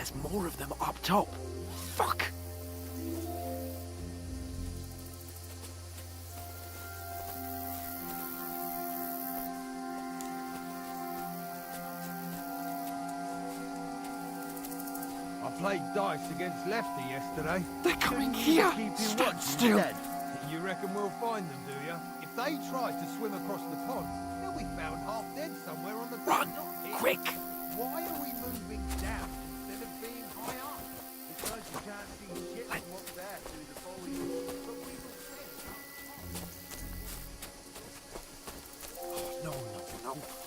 There's more of them up top. Fuck! I played dice against Lefty yesterday. They're coming Didn't you here! keep him Stand watching still! instead? You reckon we'll find them, do you? If they try to swim across the pond, they'll be found half dead somewhere on the Run! beach, not here. Quick! Why are we moving down instead of being high up? Because you can't see shit from what's there through the foliage. But we will stay. No.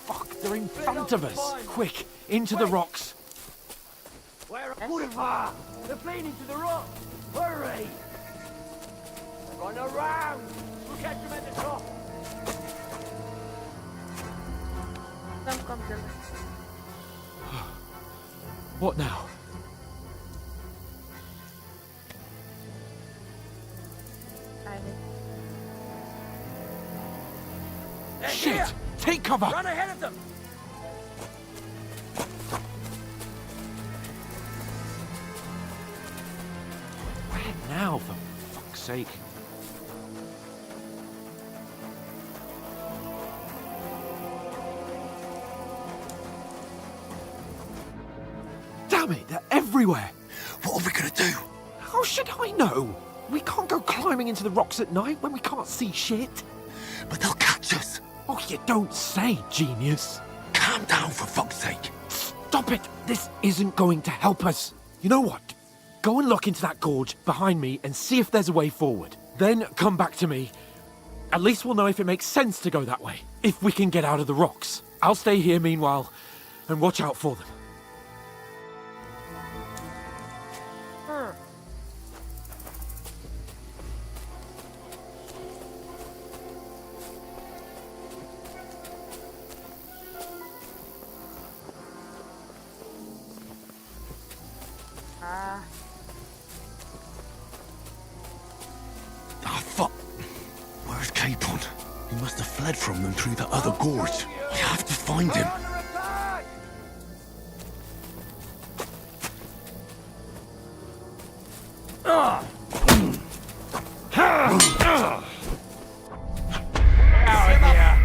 Fuck, they're in front of us! Quick, into the rocks! Where are they're playing into the rock! Hurry! Run around! We'll catch them at the top! Come, Dylan. What now? They're Shit! here. Take cover! Run ahead of them! Where now, for fuck's sake? Damn it, they're everywhere! What are we gonna do? How should I know? We can't go climbing into the rocks at night when we can't see shit. But they'll catch us. Oh, you don't say, genius. Calm down, for fuck's sake. Stop it! This isn't going to help us. You know what? Go and look into that gorge behind me and see if there's a way forward. Then come back to me. At least we'll know if it makes sense to go that way. If we can get out of the rocks. I'll stay here meanwhile and watch out for them. Ah, fuck. Where's Capon? He must have fled from them through the other gorge. I have to find him. Under attack! Out of here!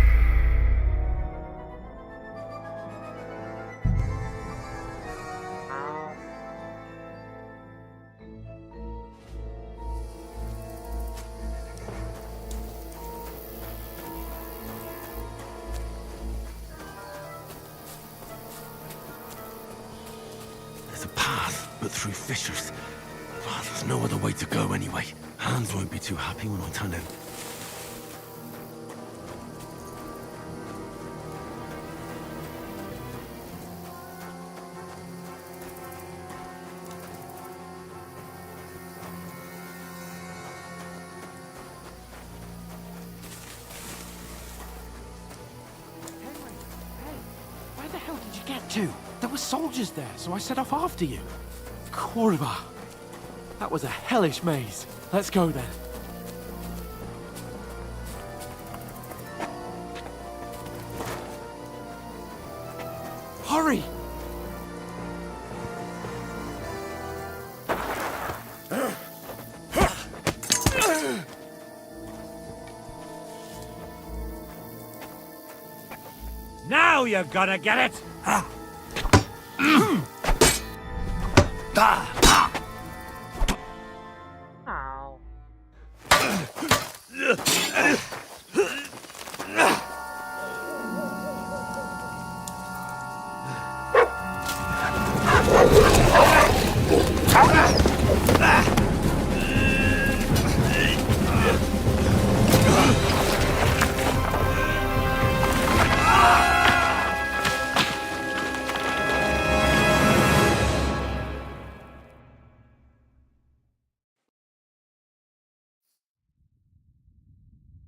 There's a path, but through fissures. Ah, there's no other way to go anyway. Hans won't be too happy when I turn in. Hey, where the hell did you get to? There were soldiers there, so I set off after you. Kurva. That was a hellish maze. Let's go then. Hurry! Now you're gonna get it! Ow.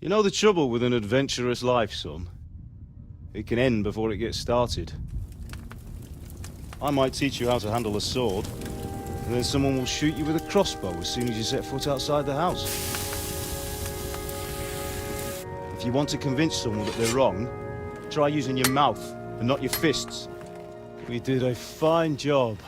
You know the trouble with an adventurous life, son? It can end before it gets started. I might teach you how to handle a sword, and then someone will shoot you with a crossbow as soon as you set foot outside the house. If you want to convince someone that they're wrong, try using your mouth and not your fists. We did a fine job.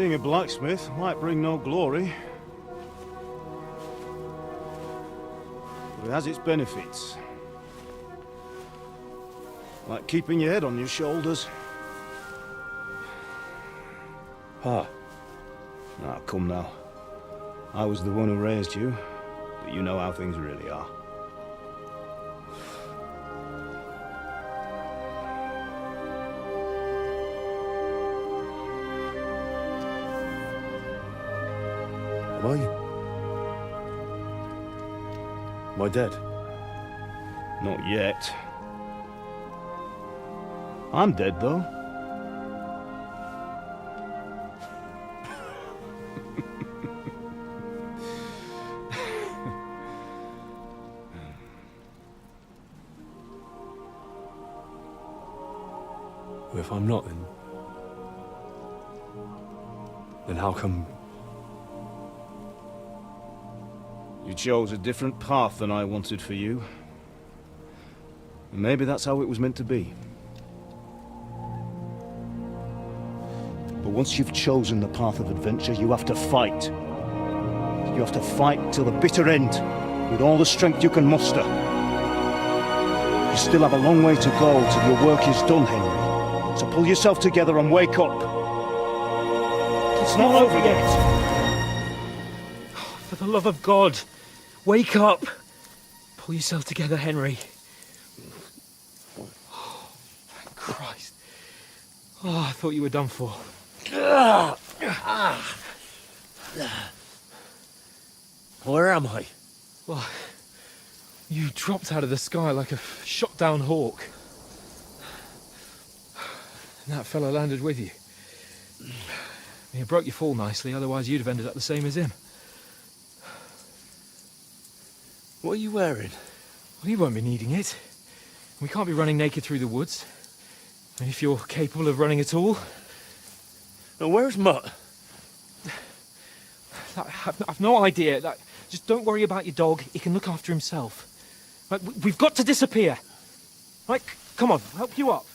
Being a blacksmith might bring no glory, but it has its benefits. Like keeping your head on your shoulders. Pa, Ah, come now. I was the one who raised you, but you know how things really are. am I? Am I dead? Not yet. I'm dead, though. Well, if I'm not, then how come? You chose a different path than I wanted for you. And maybe that's how it was meant to be. But once you've chosen the path of adventure, you have to fight. You have to fight till the bitter end, with all the strength you can muster. You still have a long way to go till your work is done, Henry. So pull yourself together and wake up. It's not over yet. For the love of God, wake up! Pull yourself together, Henry. Oh, thank Christ. Oh, I thought you were done for. Where am I? Well, you dropped out of the sky like a shot-down hawk. And that fellow landed with you. You broke your fall nicely, otherwise you'd have ended up the same as him. What are you wearing? Well, you won't be needing it. We can't be running naked through the woods. And if you're capable of running at all... And where's Mutt? I've no idea. Just don't worry about your dog. He can look after himself. Right, we've got to disappear. Right, come on, I'll help you up.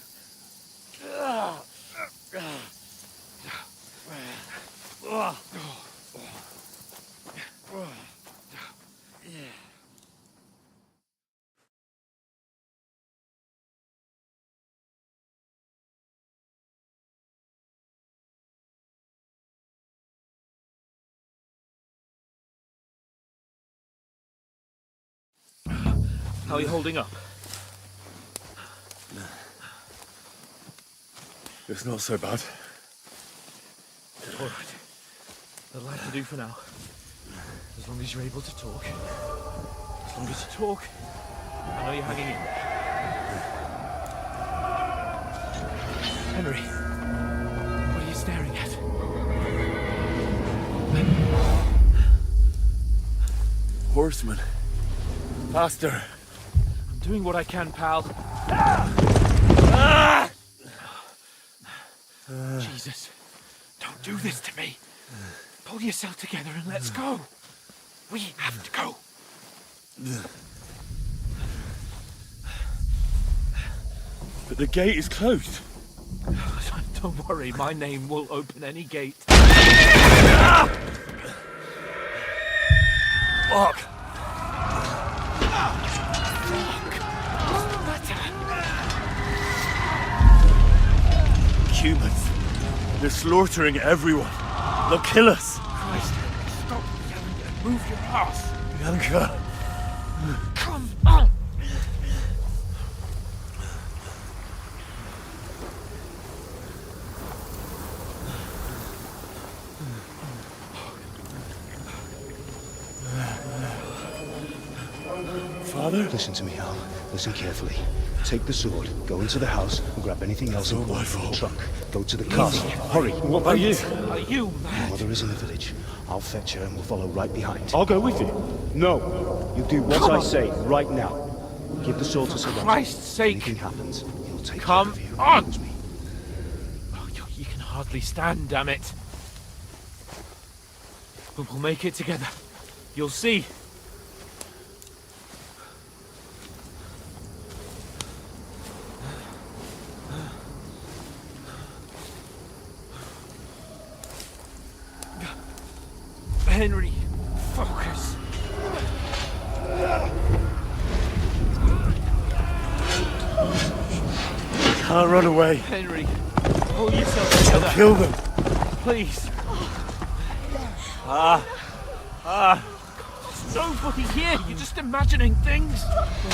How are you holding up? It's not so bad. All right. That'll have to do for now. As long as you're able to talk. As long as you talk, I know you're hanging in there. Henry, what are you staring at? Horseman. Faster. I'm doing what I can, pal. Jesus, don't do this to me. Pull yourself together and let's go. We have to go. But the gate is closed. Don't worry, my name will open any gate. Fuck. Humans. They're slaughtering everyone. They'll kill us. Christ, stop yelling and move your ass. Bianca. Come on. Father? Listen to me, Al. Listen carefully. Take the sword, go into the house, and grab anything else all important my from the fault. trunk. Go to the castle. Hurry. What about you? Are you Your mad? mother is in the village. I'll fetch her and we'll follow right behind. I'll go with you. No. You do what Come I on. say right now. Give the sword to Sir Roger. Christ's sake. Anything happens, he'll take Come care of you. on. Promise me. Oh, you can hardly stand, damn it. But we'll make it together. You'll see. Henry, focus. Can't run away. Henry, pull yourself together. Kill them. Please. Nobody here. You're just imagining things.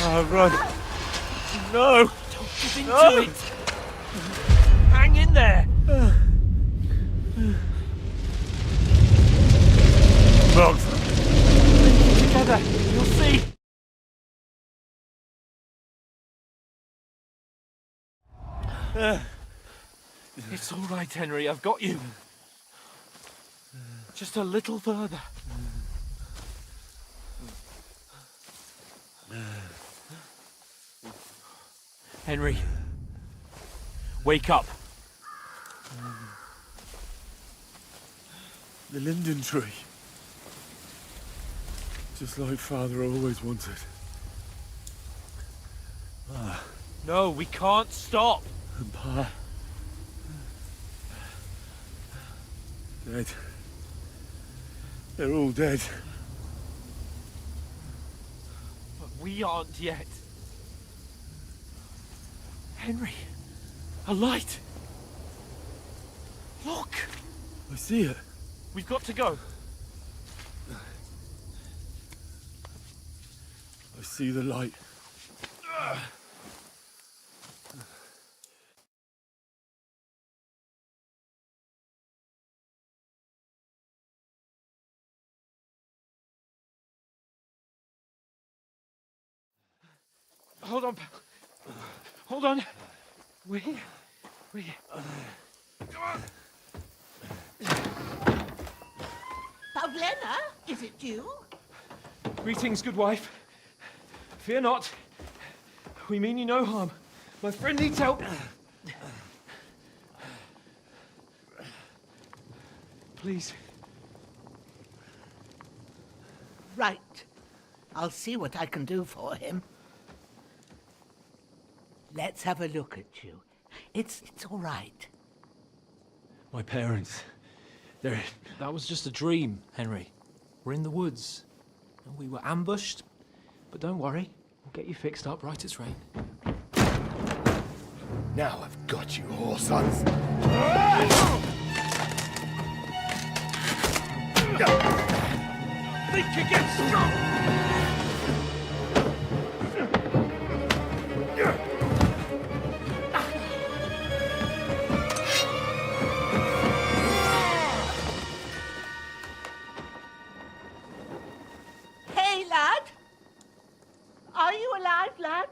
Run. No. Don't give in to it. Hang in there. Bugs. Together. You'll see. It's all right, Henry. I've got you. Just a little further. Henry, wake up. The linden tree. Just like Father always wanted. No, we can't stop. And Pa. Dead. They're all dead. But we aren't yet. Henry, a light. Look, I see it. we've got to go. I see the light. Hold on. Hold on. We. Come on. Pavlena, is it you? Greetings, good wife. Fear not. We mean you no harm. My friend needs help. Please. Right. I'll see what I can do for him. Let's have a look at you. It's all right. My parents. They're... That was just a dream, Henry. We're in the woods. And we were ambushed. But don't worry. We'll get you fixed up right as rain. Now I've got you, whore sons. Think against strong! Hey, lad! Are you alive, lad?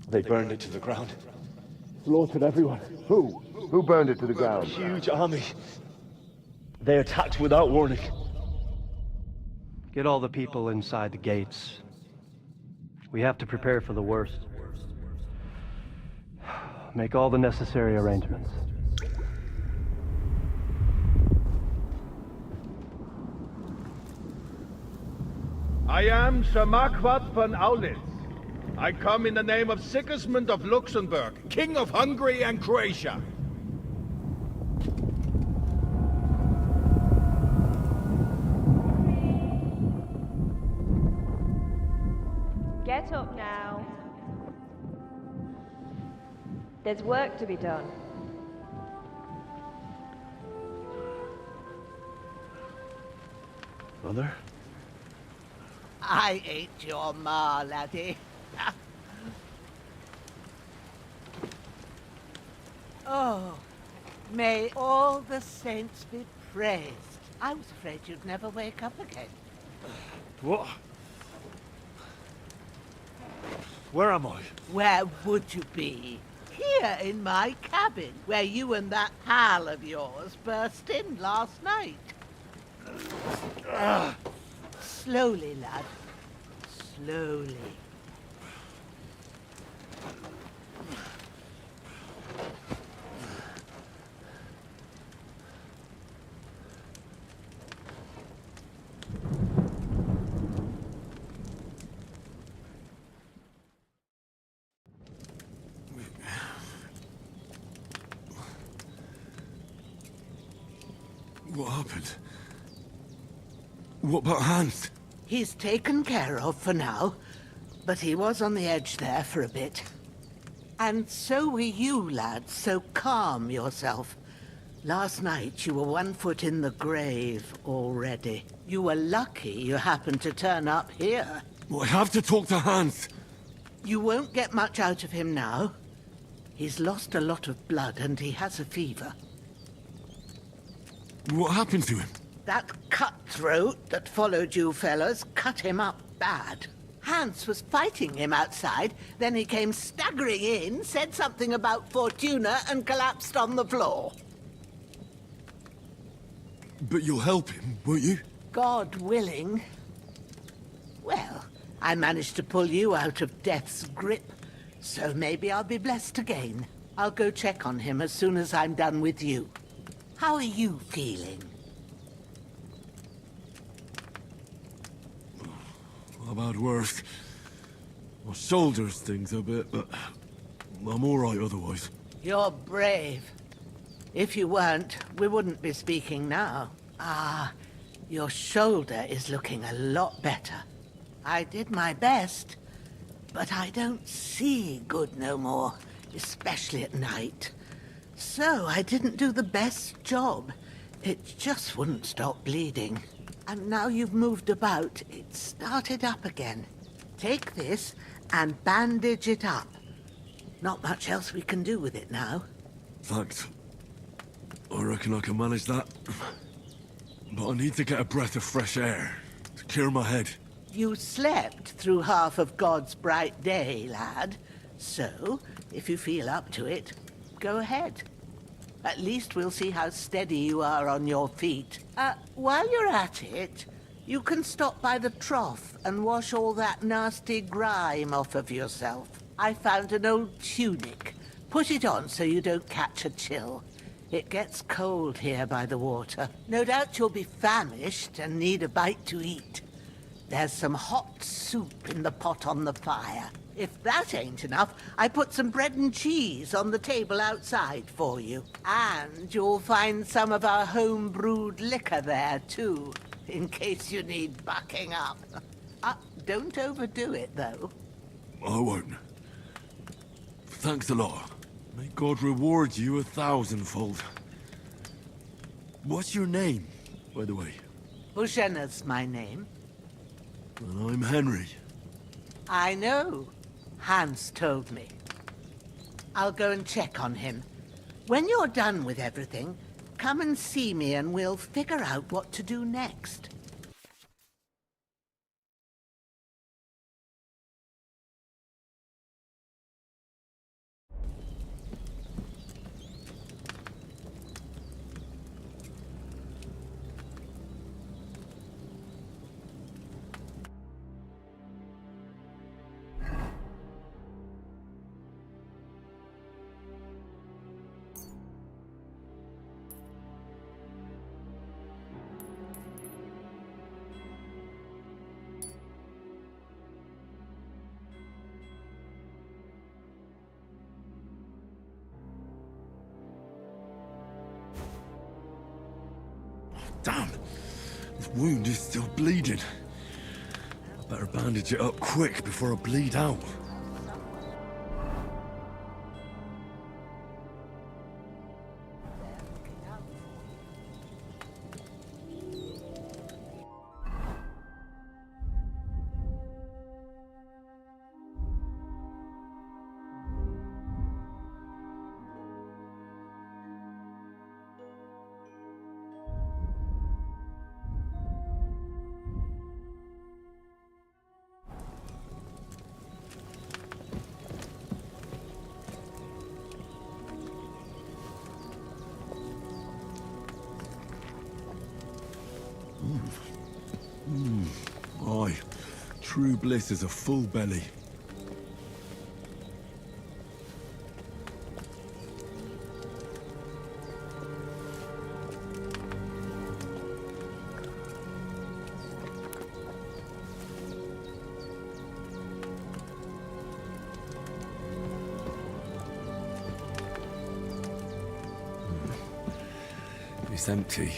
They burned it to the ground. Slaughtered everyone. Who? Who burned it to the ground? Huge army. They attacked without warning. Get all the people inside the gates. We have to prepare for the worst. Make all the necessary arrangements. I am Sir Marquardt von Aulitz. I come in the name of Sigismund of Luxembourg, King of Hungary and Croatia. Get up now. There's work to be done. Mother? I ain't your ma, laddie. Oh, may all the saints be praised. I was afraid you'd never wake up again. What? Where am I? Where would you be? Here in my cabin, where you and that pal of yours burst in last night. Slowly, lad. Slowly. What happened? What about Hans? He's taken care of for now, but he was on the edge there for a bit. And so were you, lad, so calm yourself. Last night you were 1 foot in the grave already. You were lucky you happened to turn up here. Well, I have to talk to Hans. You won't get much out of him now. He's lost a lot of blood and he has a fever. What happened to him? That cutthroat that followed you fellas cut him up bad. Hans was fighting him outside, then he came staggering in, said something about Fortuna, and collapsed on the floor. But you'll help him, won't you? God willing. Well, I managed to pull you out of death's grip, so maybe I'll be blessed again. I'll go check on him as soon as I'm done with you. How are you feeling? I've had worse. My shoulder stings a bit, but I'm all right otherwise. You're brave. If you weren't, we wouldn't be speaking now. Ah, your shoulder is looking a lot better. I did my best, but I don't see good no more, especially at night. So I didn't do the best job. It just wouldn't stop bleeding. And now you've moved about, it started up again. Take this and bandage it up. Not much else we can do with it now. Thanks. I reckon I can manage that. But I need to get a breath of fresh air to clear my head. You slept through half of God's bright day, lad. So, if you feel up to it, go ahead. At least we'll see how steady you are on your feet. While you're at it, you can stop by the trough and wash all that nasty grime off of yourself. I found an old tunic. Put it on so you don't catch a chill. It gets cold here by the water. No doubt you'll be famished and need a bite to eat. There's some hot soup in the pot on the fire. If that ain't enough, I put some bread and cheese on the table outside for you. And you'll find some of our home-brewed liquor there, too, in case you need bucking up. Don't overdo it, though. I won't. Thanks a lot. May God reward you 1,000-fold. What's your name, by the way? Bushena's my name. And I'm Henry. I know. Hans told me. I'll go and check on him. When you're done with everything, come and see me and we'll figure out what to do next. Damn! This wound is still bleeding. I better bandage it up quick before I bleed out. Aye. True bliss is a full belly. It's empty.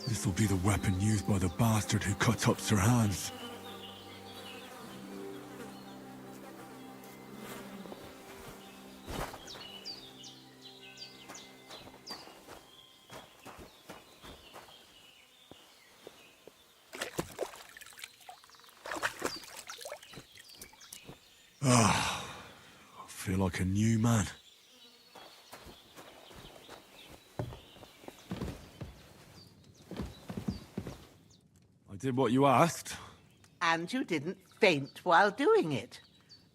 This'll be the weapon used by the bastard who cut up Sir Hans. Ah, I feel like a new man. I did what you asked. And you didn't faint while doing it.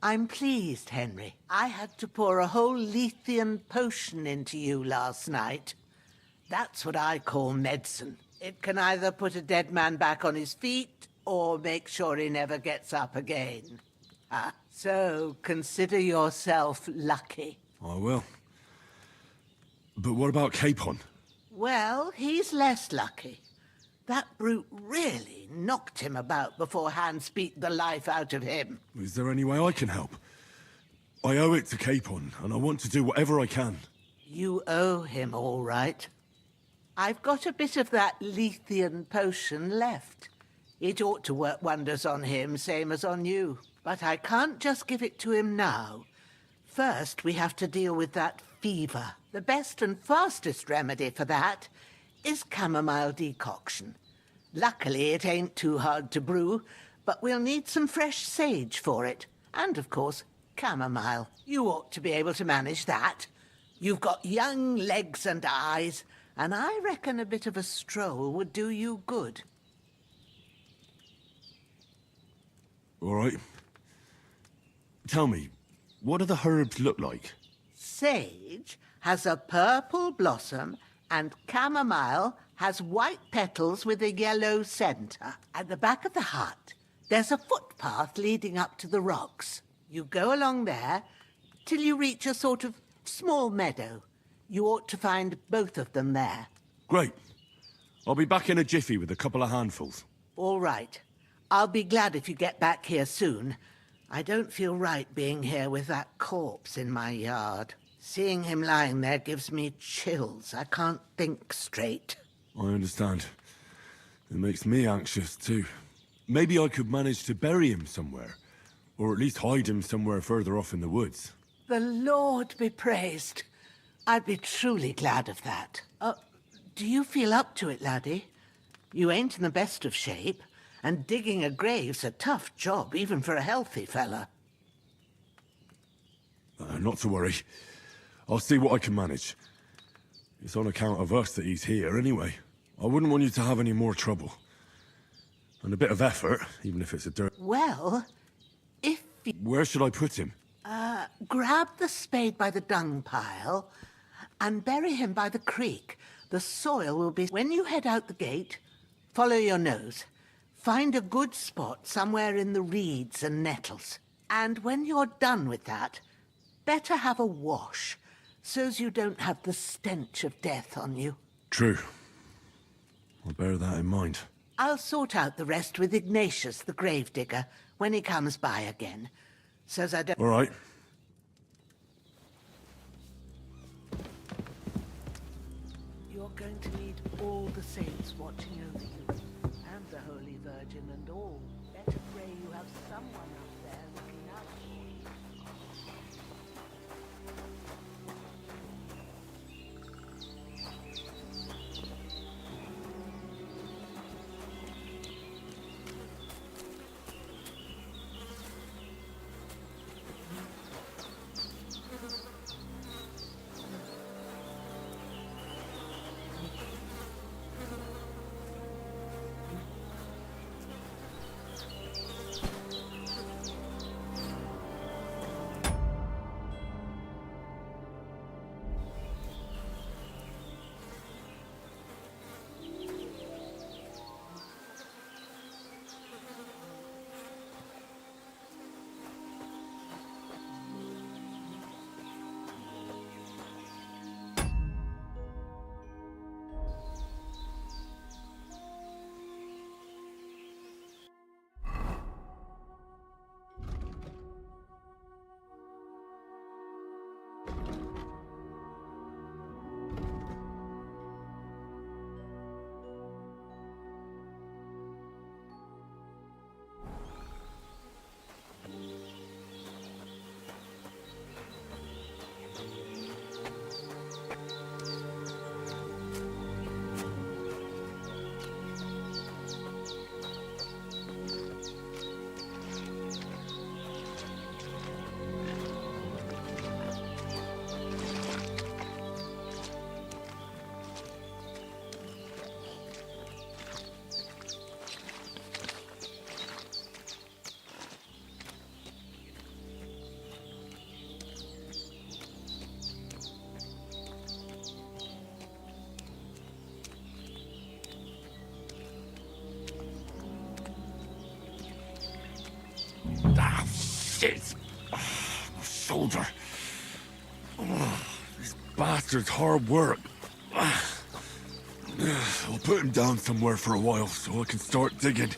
I'm pleased, Henry. I had to pour a whole Lethean potion into you last night. That's what I call medicine. It can either put a dead man back on his feet or make sure he never gets up again. So consider yourself lucky. I will. But what about Capon? Well, he's less lucky. That brute really knocked him about before Hans beat the life out of him. Is there any way I can help? I owe it to Capon, and I want to do whatever I can. You owe him, all right. I've got a bit of that Lethean potion left. It ought to work wonders on him, same as on you. But I can't just give it to him now. First, we have to deal with that fever. The best and fastest remedy for that is chamomile decoction. Luckily, it ain't too hard to brew, but we'll need some fresh sage for it. And, of course, chamomile. You ought to be able to manage that. You've got young legs and eyes, and I reckon a bit of a stroll would do you good. All right. Tell me, what do the herbs look like? Sage has a purple blossom, and chamomile has white petals with a yellow centre. At the back of the hut, there's a footpath leading up to the rocks. You go along there till you reach a sort of small meadow. You ought to find both of them there. Great. I'll be back in a jiffy with a couple of handfuls. All right. I'll be glad if you get back here soon. I don't feel right being here with that corpse in my yard. Seeing him lying there gives me chills. I can't think straight. I understand. It makes me anxious, too. Maybe I could manage to bury him somewhere. Or at least hide him somewhere further off in the woods. The Lord be praised. I'd be truly glad of that. Do you feel up to it, laddie? You ain't in the best of shape, and digging a grave's a tough job, even for a healthy fella. Not to worry. I'll see what I can manage. It's on account of us that he's here, anyway. I wouldn't want you to have any more trouble. And a bit of effort, even if it's a dirt... Well, if you... Where should I put him? Grab the spade by the dung pile and bury him by the creek. The soil will be... When you head out the gate, follow your nose. Find a good spot somewhere in the reeds and nettles. And when you're done with that, better have a wash, so's you don't have the stench of death on you. True. I'll bear that in mind. I'll sort out the rest with Ignatius, the gravedigger, when he comes by again. Says I don't... All right. You're going to need all the saints watching over you, and the Holy Virgin and all. Better pray you have someone up there looking out for you. Ah, shit! My shoulder. This bastard's hard work. I'll put him down somewhere for a while so I can start digging.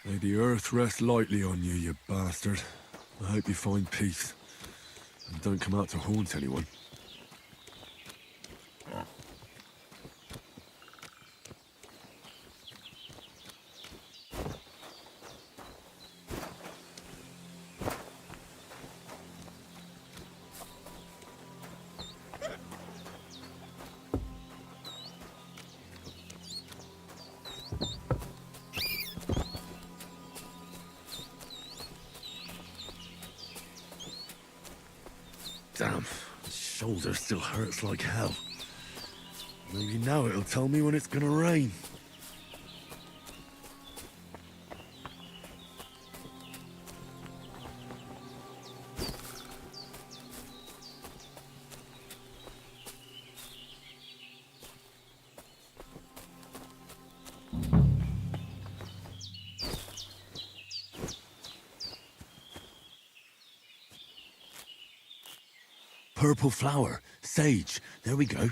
May the earth rest lightly on you, you bastard. I hope you find peace. And don't come out to haunt anyone. Damn, the shoulder still hurts like hell. Maybe now it'll tell me when it's gonna rain. Purple flower, sage, there we go.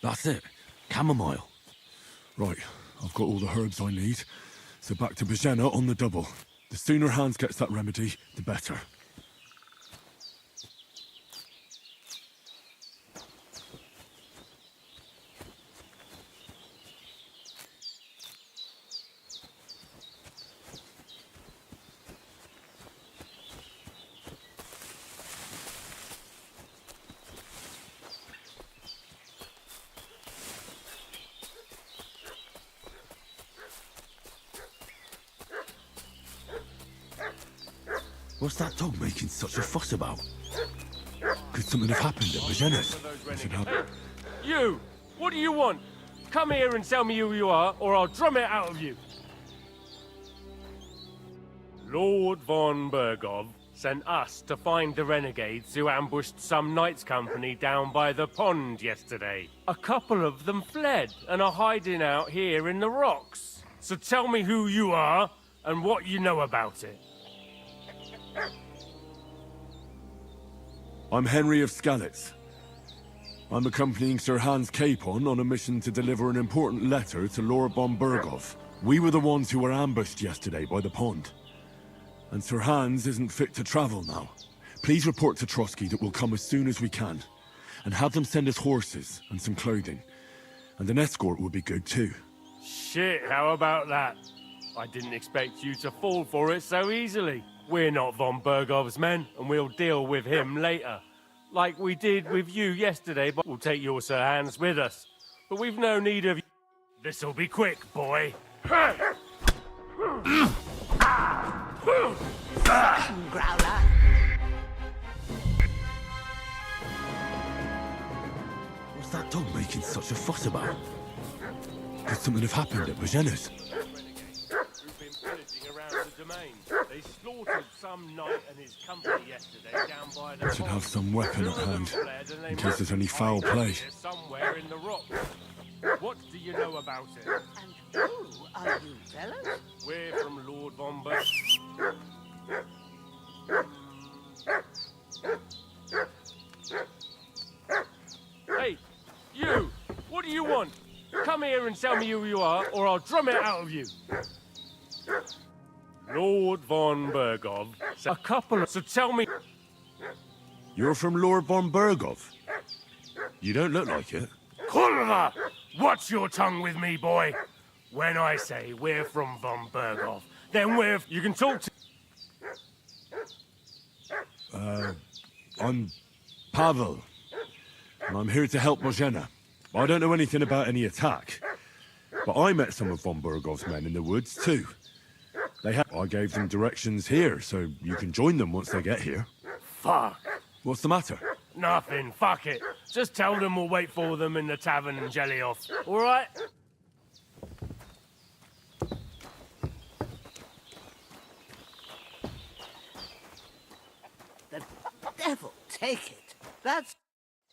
That's it, chamomile. Right, I've got all the herbs I need, so back to Bajena on the double. The sooner Hans gets that remedy, the better. What's that dog making such a fuss about? Could something have happened at Bajena's? You! What do you want? Come here and tell me who you are, or I'll drum it out of you. Lord von Bergov sent us to find the renegades who ambushed some knights' company down by the pond yesterday. A couple of them fled and are hiding out here in the rocks. So tell me who you are and what you know about it. I'm Henry of Skalitz. I'm accompanying Sir Hans Capon on a mission to deliver an important letter to Lord von Bergov. We were the ones who were ambushed yesterday by the pond. And Sir Hans isn't fit to travel now. Please report to Trotsky that we'll come as soon as we can. And have them send us horses and some clothing. And an escort would be good too. Shit, how about that? I didn't expect you to fall for it so easily. We're not von Bergov's men, and we'll deal with him later. Like we did with you yesterday, but we'll take your Sir Hans with us. But we've no need of you. This'll be quick, boy. Growler. What's that dog making such a fuss about? Could something have happened at Bajena's? Who've been pillaging around the domain. They slaughtered some knight and his company yesterday down by the Should pond. have some weapon at Two of them hand, fled and they in case there's any foul must be play. here somewhere in the rocks. What do you know about it? And who are you, fellas? We're from Lord von Berg. Hey, you! What do you want? Come here and tell me who you are, or I'll drum it out of you. Lord von Bergov. A couple of... So tell me... You're from Lord von Bergov? You don't look like it. Kurva! Watch your tongue with me, boy. When I say we're from von Bergov, then we're... You can talk to... I'm Pavel, and I'm here to help Bojena. I don't know anything about any attack, but I met some of von Bergov's men in the woods too. I gave them directions here, so you can join them once they get here. Fuck. What's the matter? Nothing, fuck it. Just tell them we'll wait for them in the tavern in Jelioff, alright? The devil take it. That's...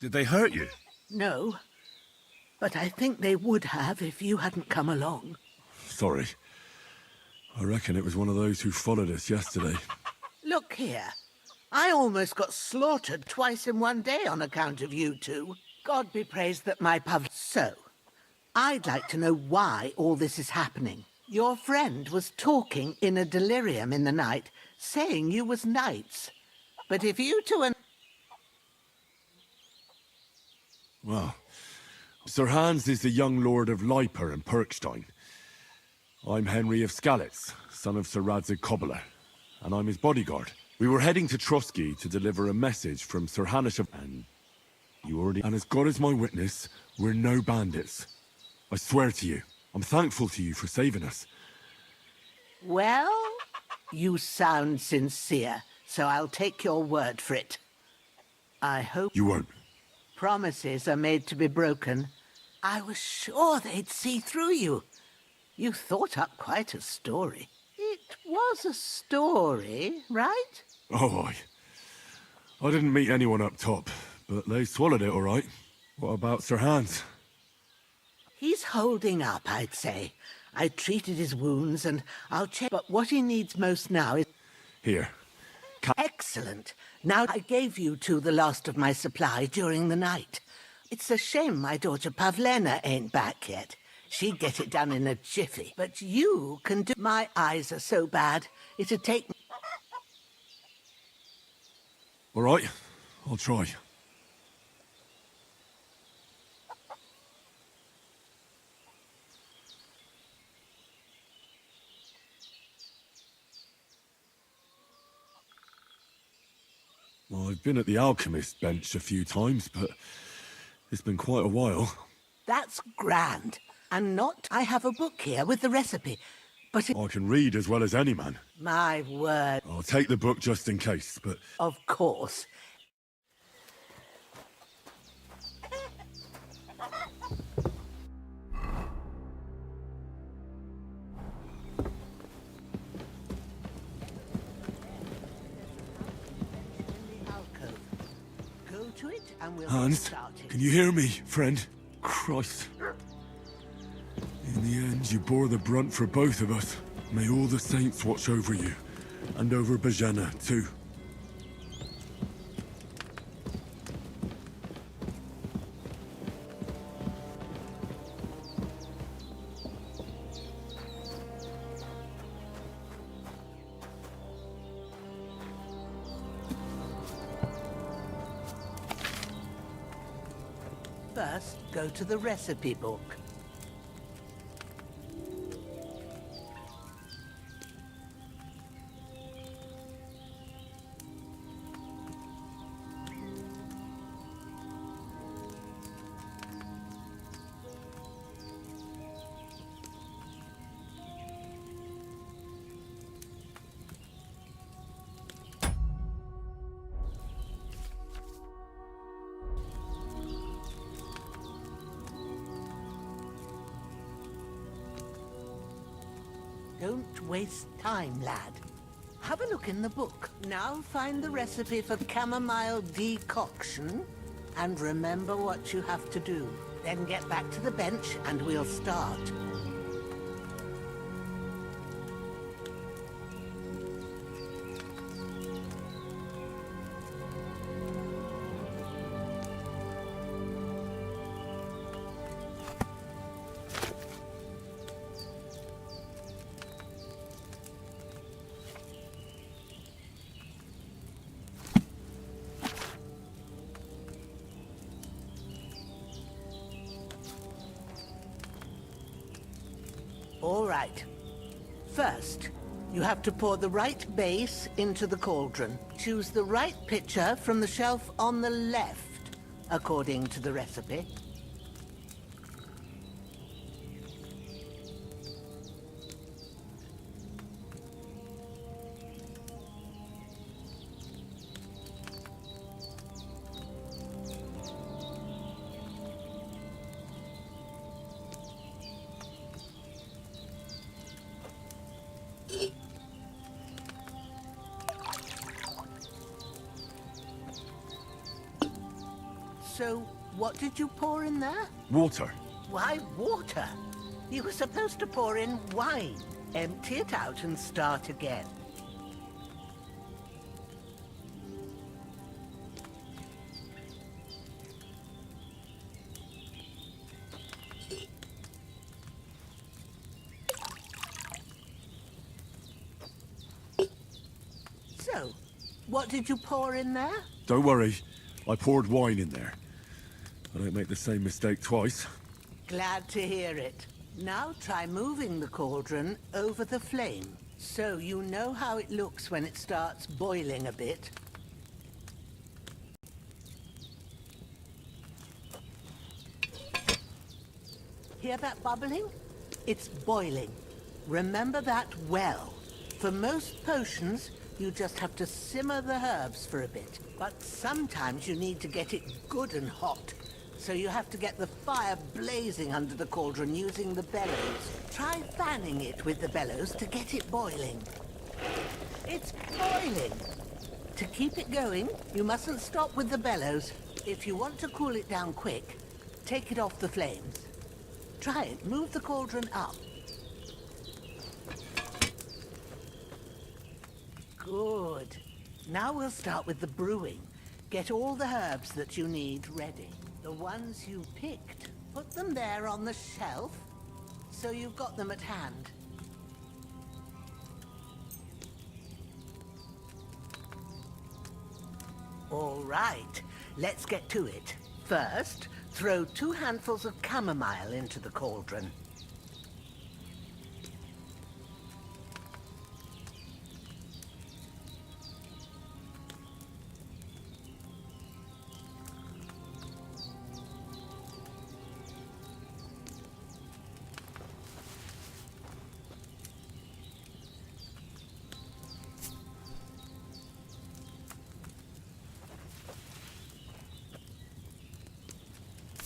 Did they hurt you? No. But I think they would have if you hadn't come along. Sorry. I reckon it was one of those who followed us yesterday. Look here. I almost got slaughtered twice in one day on account of you two. God be praised that my pub... So, I'd like to know why all this is happening. Your friend was talking in a delirium in the night, saying you was knights. But if you two are... Well, Sir Hans is the young lord of Leiper and Perkstein. I'm Henry of Skalitz, son of Sir Radzig Cobbler, and I'm his bodyguard. We were heading to Trusky to deliver a message from Sir Hanish of... And you already... And as God is my witness, we're no bandits. I swear to you, I'm thankful to you for saving us. Well, you sound sincere, so I'll take your word for it. I hope... You won't. Promises are made to be broken. I was sure they'd see through you. You thought up quite a story. It was a story, right? Oh, I didn't meet anyone up top, but they swallowed it all right. What about Sir Hans? He's holding up, I'd say. I treated his wounds and I'll check, but what he needs most now is... Here. Excellent. Now I gave you two the last of my supply during the night. It's a shame my daughter Pavlena ain't back yet. She'd get it done in a jiffy. But you can do... My eyes are so bad, it'd take... All right, I'll try. Well, I've been at the alchemist bench a few times, but it's been quite a while. That's grand. And not... I have a book here with the recipe, but it... I can read as well as any man. My word. I'll take the book just in case, but... Of course. Go to it and we'll get Hans, started. can you hear me, friend? Christ. In the end, you bore the brunt for both of us. May all the saints watch over you. And over Bajena, too. First, go to the recipe book. Don't waste time, lad. Have a look in the book. Now find the recipe for chamomile decoction and remember what you have to do. Then get back to the bench and we'll start. All right. First, you have to pour the right base into the cauldron. Choose the right pitcher from the shelf on the left, according to the recipe. So, what did you pour in there? Water. Why water? You were supposed to pour in wine. Empty it out and start again. So, what did you pour in there? Don't worry. I poured wine in there. I don't make the same mistake twice. Glad to hear it. Now try moving the cauldron over the flame, so you know how it looks when it starts boiling a bit. Hear that bubbling? It's boiling. Remember that well. For most potions, you just have to simmer the herbs for a bit. But sometimes you need to get it good and hot. So you have to get the fire blazing under the cauldron using the bellows. Try fanning it with the bellows to get it boiling. It's boiling. To keep it going, you mustn't stop with the bellows. If you want to cool it down quick, take it off the flames. Try it. Move the cauldron up. Good. Now we'll start with the brewing. Get all the herbs that you need ready. The ones you picked, put them there on the shelf, so you've got them at hand. All right, let's get to it. First, throw 2 handfuls of chamomile into the cauldron.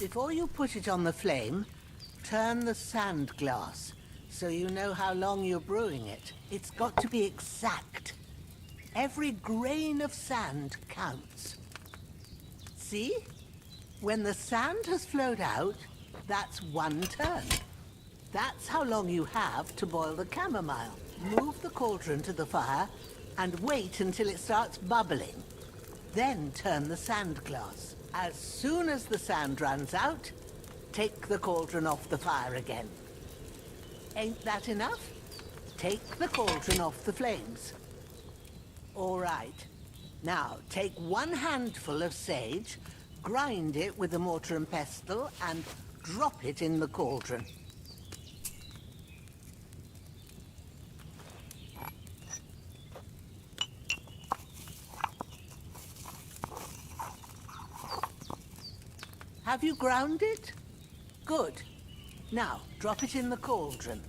Before you put it on the flame, turn the sand glass so you know how long you're brewing it. It's got to be exact. Every grain of sand counts. See? When the sand has flowed out, that's 1 turn. That's how long you have to boil the chamomile. Move the cauldron to the fire and wait until it starts bubbling. Then turn the sand glass. As soon as the sand runs out, take the cauldron off the fire again. Ain't that enough? Take the cauldron off the flames. All right. Now, take 1 handful of sage, grind it with a mortar and pestle, and drop it in the cauldron. Have you ground it? Good. Now, drop it in the cauldron.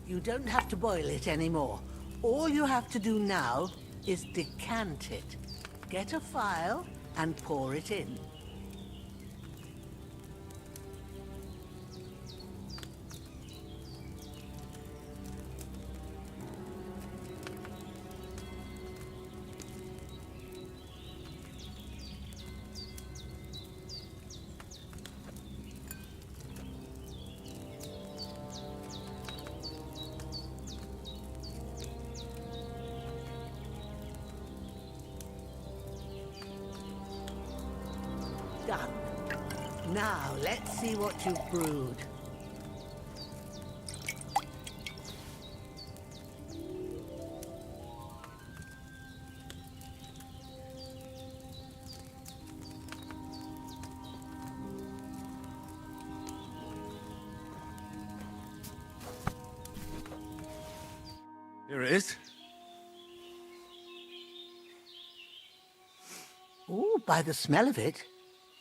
You don't have to boil it anymore. All you have to do now is decant it. Get a phial and pour it in. Done. Now, let's see what you've brewed. Here it is. Ooh, by the smell of it,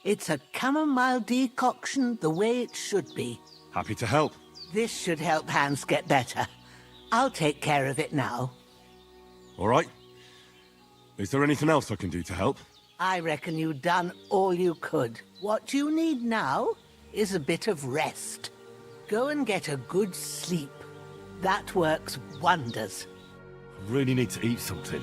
it's a chamomile decoction the way it should be. Happy to help. This should help Hans get better. I'll take care of it now. All right. Is there anything else I can do to help? I reckon you've done all you could. What you need now is a bit of rest. Go and get a good sleep. That works wonders. I really need to eat something.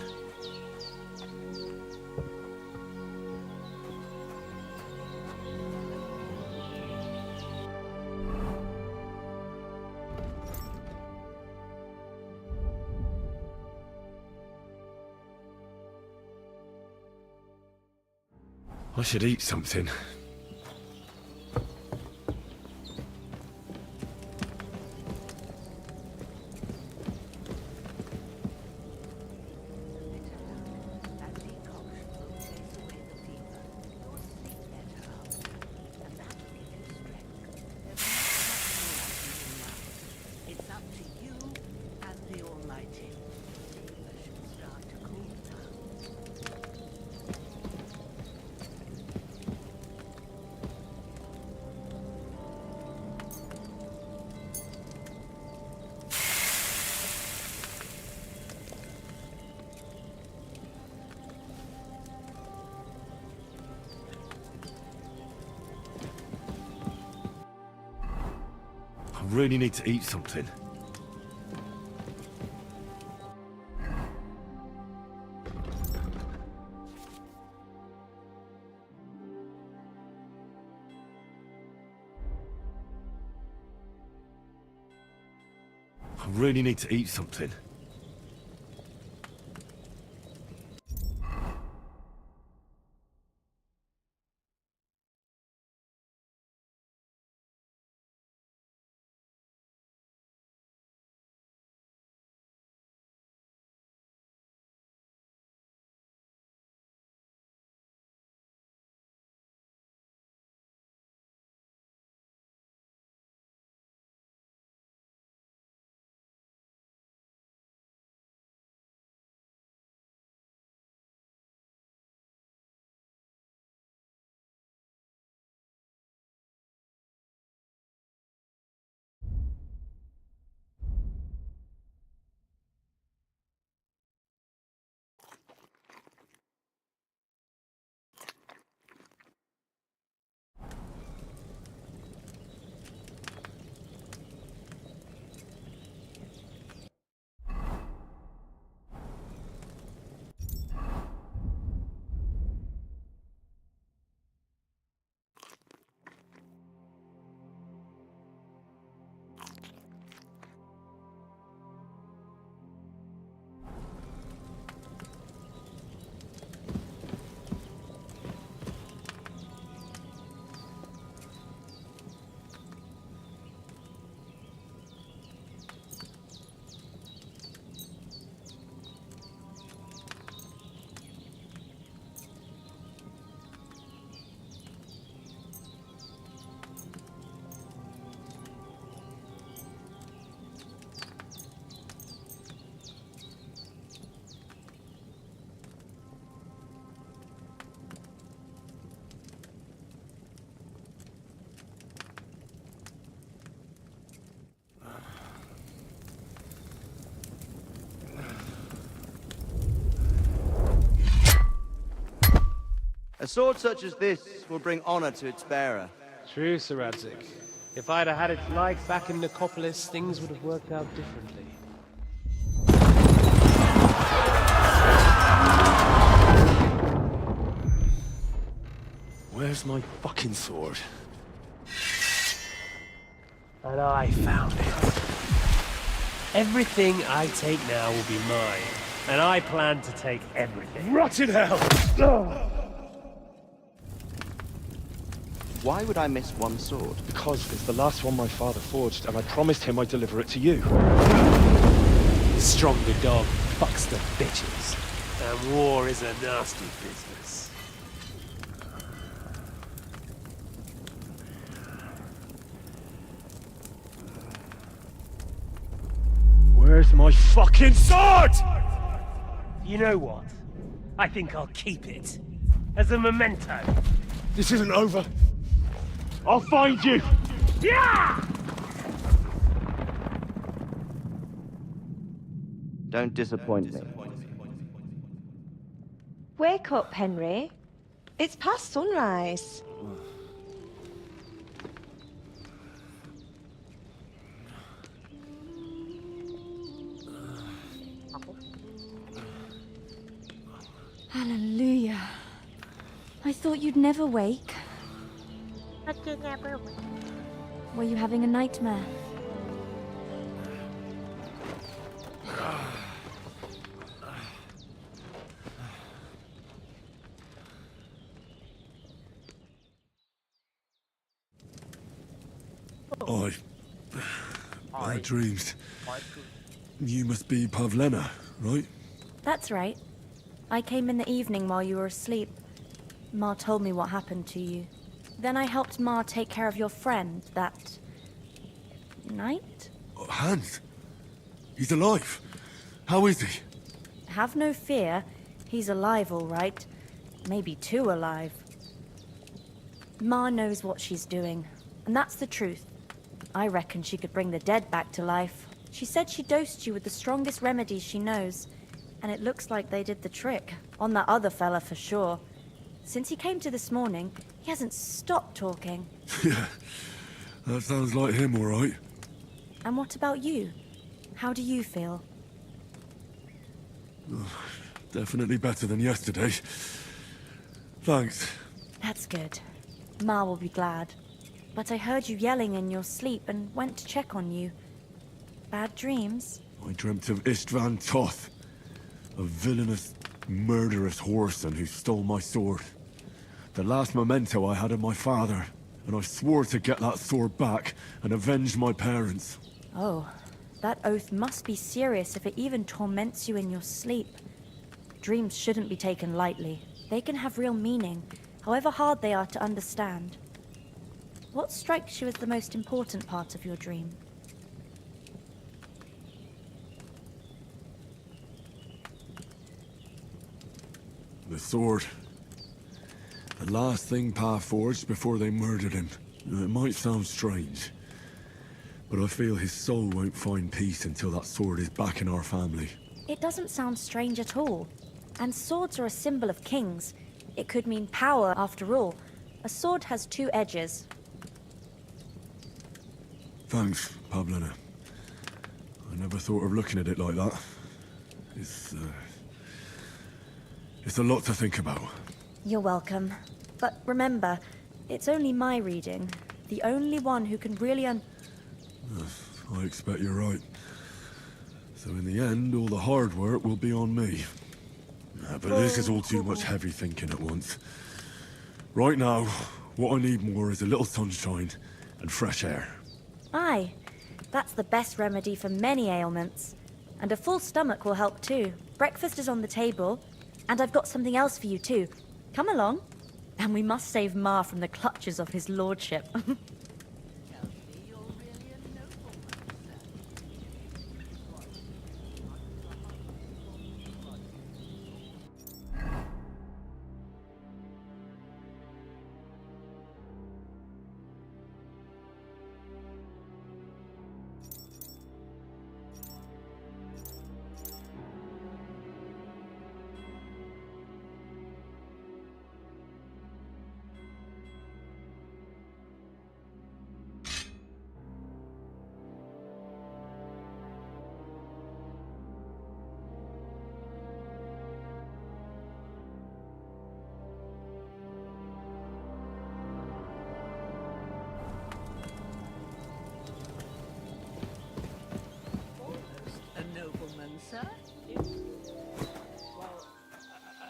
I should eat something. That decoction will chase away the fever. You'll sleep better after, and that will give you strength. There's not much more I can do now. It's up to you and the Almighty. The fever should start to cool down. I really need to eat something. I really need to eat something. A sword such as this will bring honor to its bearer. True, Sir Radzik. If I'd have had its life back in Nicopolis, things would have worked out differently. Where's my fucking sword? And I found it. Everything I take now will be mine, and I plan to take everything. Rot in hell! Why would I miss one sword? Because it's the last one my father forged, and I promised him I'd deliver it to you. Stronger dog fucks the bitches, and war is a nasty business. Where's my fucking sword? You know what? I think I'll keep it. As a memento. This isn't over. I'll find you! Yeah! Don't disappoint me. Wake up, Henry. It's past sunrise. Hallelujah. I thought you'd never wake. Were you having a nightmare? Bad dreams. You must be Pavlena, right? That's right. I came in the evening while you were asleep. Ma told me what happened to you. Then I helped Ma take care of your friend that night? Hans? He's alive. How is he? Have no fear. He's alive, all right. Maybe too alive. Ma knows what she's doing, and that's the truth. I reckon she could bring the dead back to life. She said she dosed you with the strongest remedies she knows, and it looks like they did the trick. On that other fella for sure. Since he came to this morning, he hasn't stopped talking. Yeah, that sounds like him, all right. And what about you? How do you feel? Definitely better than yesterday. Thanks. That's good. Ma will be glad. But I heard you yelling in your sleep and went to check on you. Bad dreams? I dreamt of Istvan Toth, a villainous, murderous whoreson who stole my sword. The last memento I had of my father, and I swore to get that sword back and avenge my parents. Oh, that oath must be serious if it even torments you in your sleep. Dreams shouldn't be taken lightly. They can have real meaning, however hard they are to understand. What strikes you as the most important part of your dream? The sword. The last thing Pa forged before they murdered him. It might sound strange, but I feel his soul won't find peace until that sword is back in our family. It doesn't sound strange at all. And swords are a symbol of kings. It could mean power, after all. A sword has two edges. Thanks, Pavlena. I never thought of looking at it like that. It's a lot to think about. You're welcome. But remember, it's only my reading. The only one who can really I expect you're right. So in the end, all the hard work will be on me. But this is all too much heavy thinking at once. Right now, what I need more is a little sunshine and fresh air. Aye, that's the best remedy for many ailments. And a full stomach will help too. Breakfast is on the table, and I've got something else for you too. Come along. And we must save Ma from the clutches of his lordship.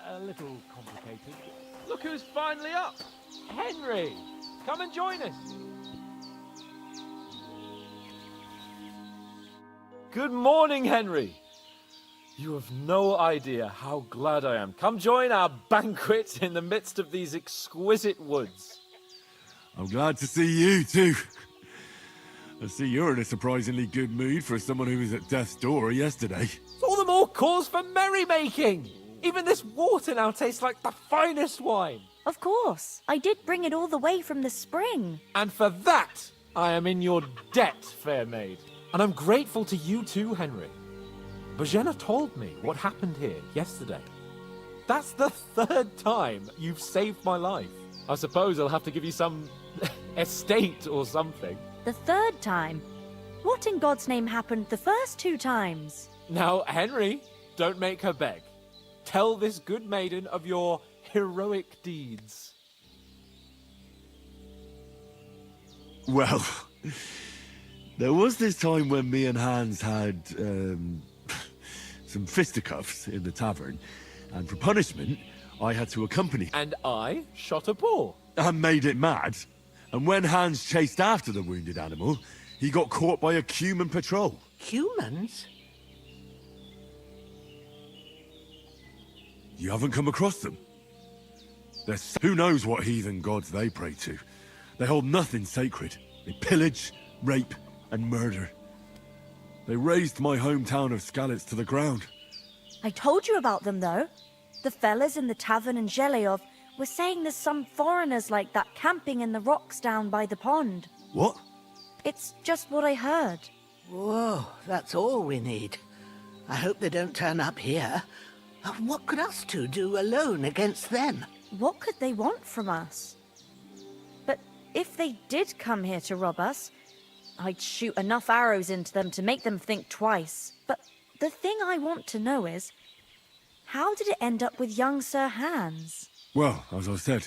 A little complicated. Look who's finally up! Henry! Come and join us! Good morning, Henry! You have no idea how glad I am. Come join our banquet in the midst of these exquisite woods. I'm glad to see you, too. I see you're in a surprisingly good mood for someone who was at death's door yesterday. All the more cause for merrymaking! Even this water now tastes like the finest wine. Of course. I did bring it all the way from the spring. And for that, I am in your debt, fair maid. And I'm grateful to you too, Henry. Bojena told me what happened here yesterday. That's the third time you've saved my life. I suppose I'll have to give you some estate or something. The third time? What in God's name happened the first two times? Now, Henry, don't make her beg. Tell this good maiden of your heroic deeds. Well, there was this time when me and Hans had, some fisticuffs in the tavern, and for punishment, I had to accompany... And I shot a boar. And made it mad. And when Hans chased after the wounded animal, he got caught by a human patrol. Humans? You haven't come across them? Who knows what heathen gods they pray to? They hold nothing sacred. They pillage, rape, and murder. They razed my hometown of Skalitz to the ground. I told you about them, though. The fellas in the tavern in Zheleov were saying there's some foreigners like that camping in the rocks down by the pond. What? It's just what I heard. Whoa, that's all we need. I hope they don't turn up here. What could us two do alone against them? What could they want from us? But if they did come here to rob us, I'd shoot enough arrows into them to make them think twice. But the thing I want to know is, how did it end up with young Sir Hans? Well, as I said,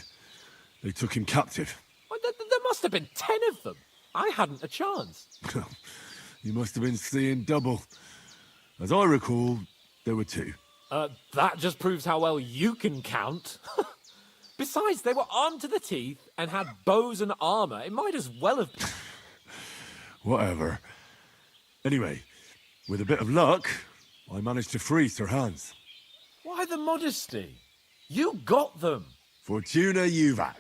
they took him captive. Well, there must have been 10 of them. I hadn't a chance. You must have been seeing double. As I recall, there were 2. That just proves how well you can count. Besides, they were armed to the teeth and had bows and armor. It might as well have been. Whatever. Anyway, with a bit of luck, I managed to free Sir Hans. Why the modesty? You got them. Fortuna Juvat.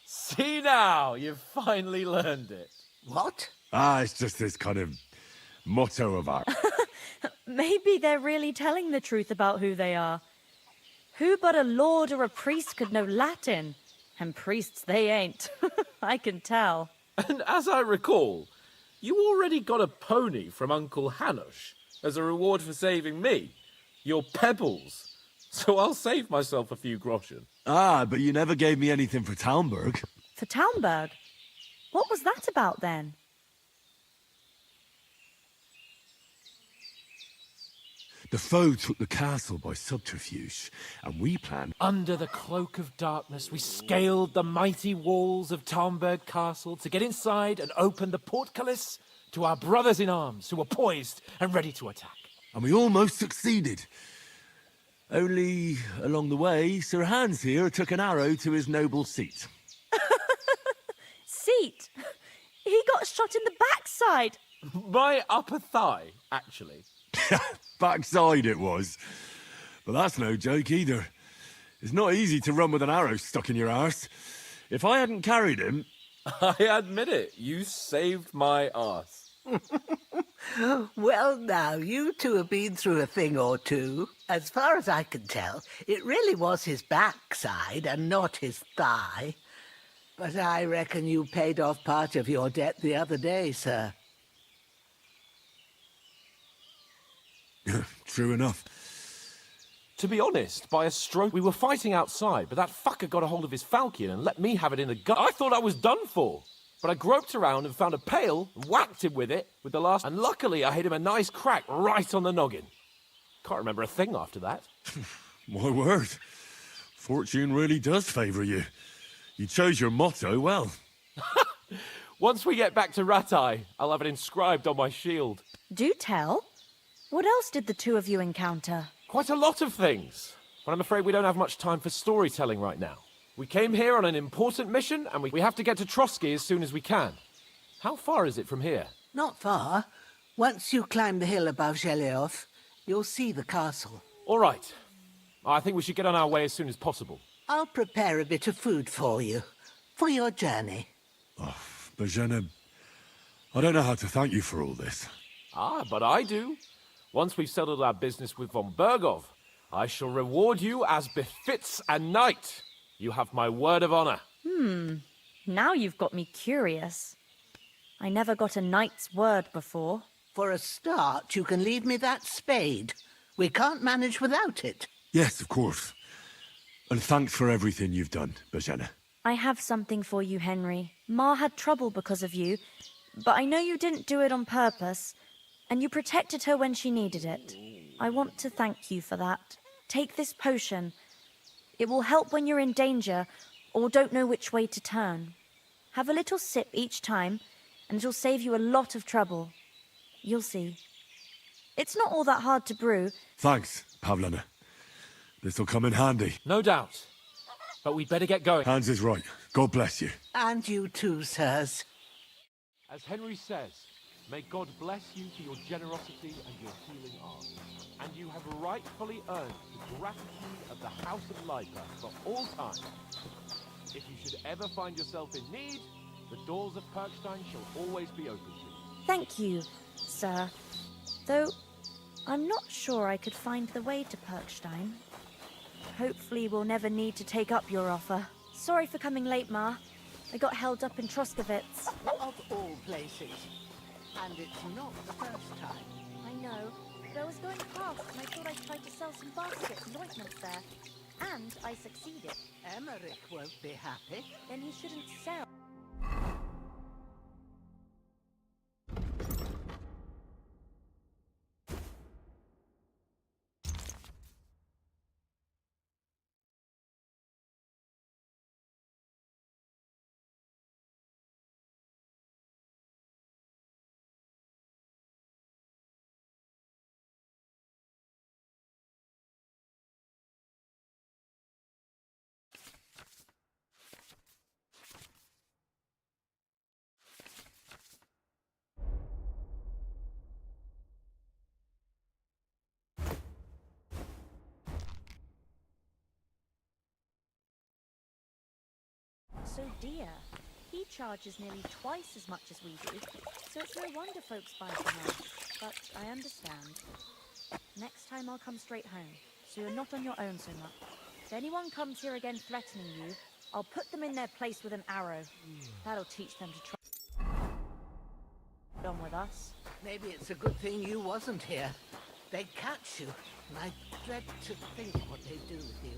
See now, you've finally learned it. What? It's just this kind of motto of ours. Maybe they're really telling the truth about who they are. Who but a lord or a priest could know Latin? And priests they ain't. I can tell. And as I recall, you already got a pony from Uncle Hanush as a reward for saving me. Your pebbles. So I'll save myself a few groschen. But you never gave me anything for Talmberg. For Talmberg? What was that about then? The foe took the castle by subterfuge, and we planned... Under the cloak of darkness, we scaled the mighty walls of Talmberg Castle to get inside and open the portcullis to our brothers in arms who were poised and ready to attack. And we almost succeeded. Only, along the way, Sir Hans here took an arrow to his noble seat. Seat? He got shot in the backside. My upper thigh, actually. Backside it was. But that's no joke either. It's not easy to run with an arrow stuck in your arse. If I hadn't carried him... I admit it, you saved my arse. Well, now, you two have been through a thing or two. As far as I can tell, it really was his backside and not his thigh. But I reckon you paid off part of your debt the other day, sir. True enough. To be honest, by a stroke, we were fighting outside, but that fucker got a hold of his falchion and let me have it in the gut. I thought I was done for. But I groped around and found a pail, and whacked him with it, with the last... And luckily, I hit him a nice crack right on the noggin. Can't remember a thing after that. My word. Fortune really does favour you. You chose your motto well. Once we get back to Ratai, I'll have it inscribed on my shield. Do tell. What else did the two of you encounter? Quite a lot of things. But I'm afraid we don't have much time for storytelling right now. We came here on an important mission, and we have to get to Trotsky as soon as we can. How far is it from here? Not far. Once you climb the hill above Zheleov, you'll see the castle. All right. I think we should get on our way as soon as possible. I'll prepare a bit of food for you, for your journey. Oh, Bozhena, I don't know how to thank you for all this. But I do. Once we've settled our business with von Bergov, I shall reward you as befits a knight. You have my word of honor. Now you've got me curious. I never got a knight's word before. For a start, you can leave me that spade. We can't manage without it. Yes, of course. And thanks for everything you've done, Bozhena. I have something for you, Henry. Ma had trouble because of you, but I know you didn't do it on purpose, and you protected her when she needed it. I want to thank you for that. Take this potion. It will help when you're in danger or don't know which way to turn. Have a little sip each time, and it'll save you a lot of trouble. You'll see. It's not all that hard to brew. Thanks, Pavlana. This'll come in handy. No doubt. But we'd better get going. Hans is right. God bless you. And you too, sirs. As Henry says, may God bless you for your generosity and your healing art. And you have rightfully earned the gratitude of the House of Lipa for all time. If you should ever find yourself in need, the doors of Perkstein shall always be open to you. Thank you, sir. Though, I'm not sure I could find the way to Perkstein. Hopefully we'll never need to take up your offer. Sorry for coming late, Ma. I got held up in Troskowitz. Of all places. And it's not the first time. I know, but I was going past and I thought I'd try to sell some baskets and ointments there. And I succeeded. Emmerich won't be happy. Then he shouldn't sell. So dear, he charges nearly twice as much as we do, so it's no wonder folks buy from us. But I understand. Next time I'll come straight home, so you're not on your own so much. If anyone comes here again threatening you, I'll put them in their place with an arrow. That'll teach them to try on with us. Maybe it's a good thing you wasn't here. They'd catch you, and I dread to think what they'd do with you.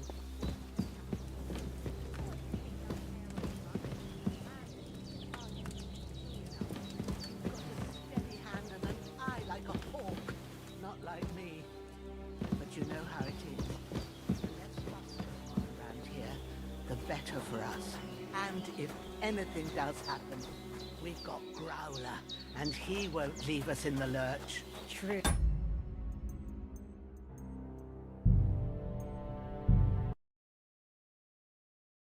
Better for us. And if anything does happen, we've got Growler, and he won't leave us in the lurch. True.